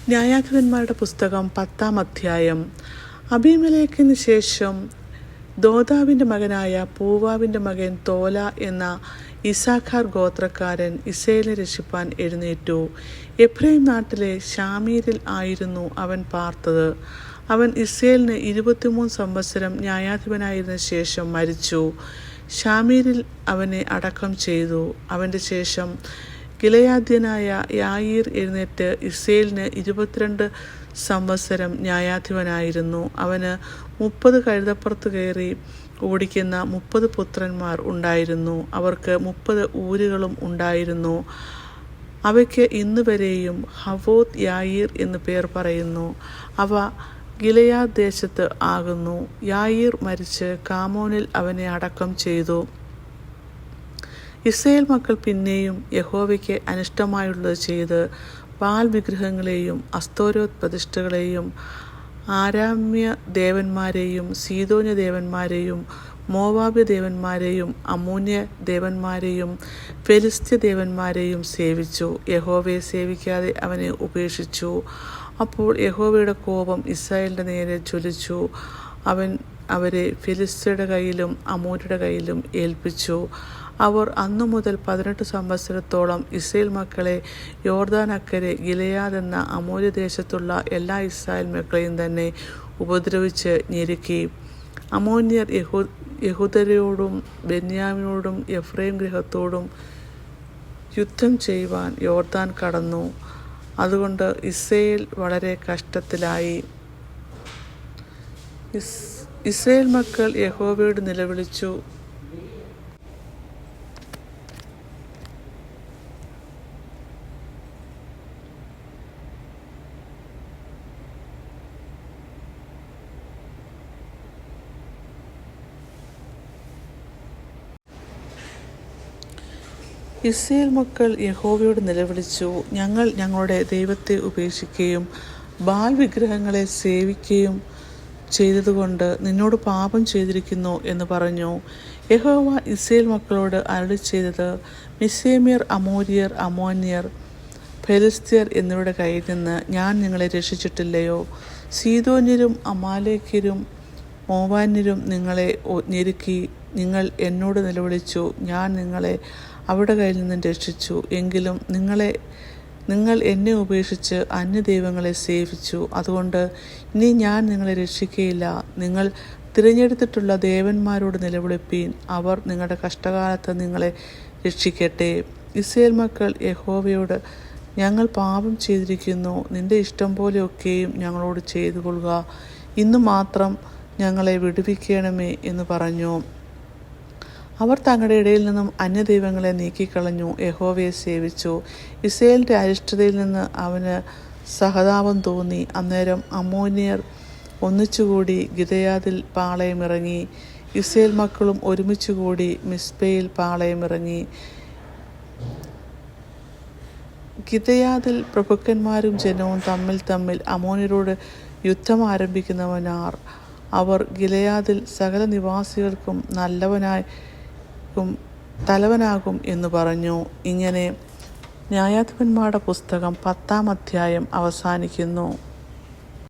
ന്യായാധിപന്മാരുടെ പുസ്തകം 10-ാം അധ്യായം. അബീമേലെക്കിന് ശേഷം ദോദാവിൻ്റെ മകനായ പൂവാവിൻ്റെ മകൻ തോല എന്ന ഇസ്സാഖാർ ഗോത്രക്കാരൻ ഇസ്രായേലിനെ രക്ഷിപ്പാൻ എഴുന്നേറ്റു. എഫ്രയീം നാട്ടിലെ ശാമീരിൽ ആയിരുന്നു അവൻ പാർത്തത്. അവൻ ഇസ്രായേലിന് 23 സംവത്സരം ന്യായാധിപനായിരുന്ന ശേഷം മരിച്ചു. ശാമീരിൽ അവനെ അടക്കം ചെയ്തു. അവൻ്റെ ശേഷം ഗിലെയാദ്യനായ യായീർ എഴുന്നേറ്റ് ഇസ്രായേലിന് 22 സംവത്സരം ന്യായാധിപനായിരുന്നു. അവന് 30 കഴുതപ്പുറത്ത് കയറി ഓടിക്കുന്ന 30 പുത്രന്മാർ ഉണ്ടായിരുന്നു. അവർക്ക് 30 ഊരുകളും ഉണ്ടായിരുന്നു. അവയ്ക്ക് ഇന്നുവരെയും ഹവോത്ത് യായീർ എന്ന് പേർ പറയുന്നു. അവ ഗിലെയാദ് ദേശത്ത് ആകുന്നു. യായീർ മരിച്ച് കാമോനിൽ അവനെ അടക്കം ചെയ്തു. ഇസ്രായേൽ മക്കൾ പിന്നെയും യഹോവയ്ക്ക് അനിഷ്ടമായുള്ളത് ചെയ്ത് ബാൽ വിഗ്രഹങ്ങളെയും അസ്തോരോത്ത് പ്രതിഷ്ഠകളെയും ആരാമ്യ ദേവന്മാരെയും സീദോന്യ ദേവന്മാരെയും മോവാബ്യ ദേവന്മാരെയും അമ്മോന്യ ദേവന്മാരെയും ഫെലിസ്ത്യ ദേവന്മാരെയും സേവിച്ചു. യഹോവയെ സേവിക്കാതെ അവനെ ഉപേക്ഷിച്ചു. അപ്പോൾ യഹോവയുടെ കോപം ഇസ്രായേലിൻ്റെ നേരെ ജ്വലിച്ചു. അവൻ അവരെ ഫെലിസ്ത്യരുടെ കയ്യിലും അമ്മോന്യരുടെ കയ്യിലും ഏൽപ്പിച്ചു. അവർ അന്നു മുതൽ 18 സംവത്സരത്തോളം ഇസ്രായേൽ മക്കളെ യോർദാൻ അക്കരെ ഗിലെയാദ് എന്ന അമോര്യ ദേശത്തുള്ള എല്ലാ ഇസ്രായേൽ മക്കളെയും തന്നെ ഉപദ്രവിച്ച് ഞെരുക്കി. അമ്മോന്യർ യഹൂദരോടും ബെന്യാമീനോടും എഫ്രയീം ഗൃഹത്തോടും യുദ്ധം ചെയ്യുവാൻ യോർദാൻ കടന്നു. അതുകൊണ്ട് ഇസ്രായേൽ വളരെ കഷ്ടത്തിലായി. ഇസ്രായേൽ മക്കൾ യഹോവയോട് നിലവിളിച്ചു. ഇസ്രായേൽ മക്കൾ യഹോവയോട് നിലവിളിച്ചു. ഞങ്ങൾ ഞങ്ങളുടെ ദൈവത്തെ ഉപേക്ഷിക്കുകയും ബാൽ വിഗ്രഹങ്ങളെ സേവിക്കുകയും ചെയ്തതുകൊണ്ട് നിന്നോട് പാപം ചെയ്തിരിക്കുന്നു എന്ന് പറഞ്ഞു. യഹോവ ഇസ്രായേൽ മക്കളോട് അരുളി ചെയ്തത്, മിസ്രയീമ്യർ, അമോര്യർ, അമ്മോന്യർ, ഫെലിസ്ത്യർ എന്നിവരുടെ കയ്യിൽ നിന്ന് ഞാൻ നിങ്ങളെ രക്ഷിച്ചിട്ടില്ലയോ? സീദോന്യരും അമാലേക്യരും മോവാന്യരും നിങ്ങളെ ഞെരുക്കി. നിങ്ങൾ എന്നോട് നിലവിളിച്ചു. ഞാൻ നിങ്ങളെ അവരുടെ കയ്യിൽ നിന്നും രക്ഷിച്ചു. എങ്കിലും നിങ്ങൾ എന്നെ ഉപേക്ഷിച്ച് അന്യദൈവങ്ങളെ സേവിച്ചു. അതുകൊണ്ട് ഇനി ഞാൻ നിങ്ങളെ രക്ഷിക്കുകയില്ല. നിങ്ങൾ തിരഞ്ഞെടുത്തിട്ടുള്ള ദേവന്മാരോട് നിലവിളിപ്പീൻ. അവർ നിങ്ങളുടെ കഷ്ടകാലത്ത് നിങ്ങളെ രക്ഷിക്കട്ടെ. ഇസ്രായേൽ മക്കൾ യഹോവയോട്, ഞങ്ങൾ പാപം ചെയ്തിരിക്കുന്നു. നിന്റെ ഇഷ്ടം പോലെയൊക്കെയും ഞങ്ങളോട് ചെയ്തു കൊള്ളുക. ഇന്നു മാത്രം ഞങ്ങളെ വിടുവിക്കണമേ എന്ന് പറഞ്ഞു. അവർ തങ്ങളുടെ ഇടയിൽ നിന്നും അന്യദൈവങ്ങളെ നീക്കിക്കളഞ്ഞു, യഹോവയെ സേവിച്ചു. ഇസ്രായേലിൻ്റെ അരിഷ്ടതയിൽ നിന്ന് അവന് സഹതാപം തോന്നി. അന്നേരം അമ്മോന്യർ ഒന്നിച്ചുകൂടി ഗിലെയാദിൽ പാളയമിറങ്ങി. ഇസ്രായേൽ മക്കളും ഒരുമിച്ചുകൂടി മിസ്പയിൽ പാളയമിറങ്ങി. ഗിലെയാദിൽ പ്രഭുക്കന്മാരും ജനവും തമ്മിൽ അമ്മോന്യരോട് യുദ്ധം ആരംഭിക്കുന്നവനാർ. അവർ ഗിലെയാദിൽ സകല നിവാസികൾക്കും തലവനാകും എന്ന് പറഞ്ഞു. ഇങ്ങനെ ന്യായാധിപന്മാരുടെ പുസ്തകം 10-ാം അധ്യായം അവസാനിക്കുന്നു.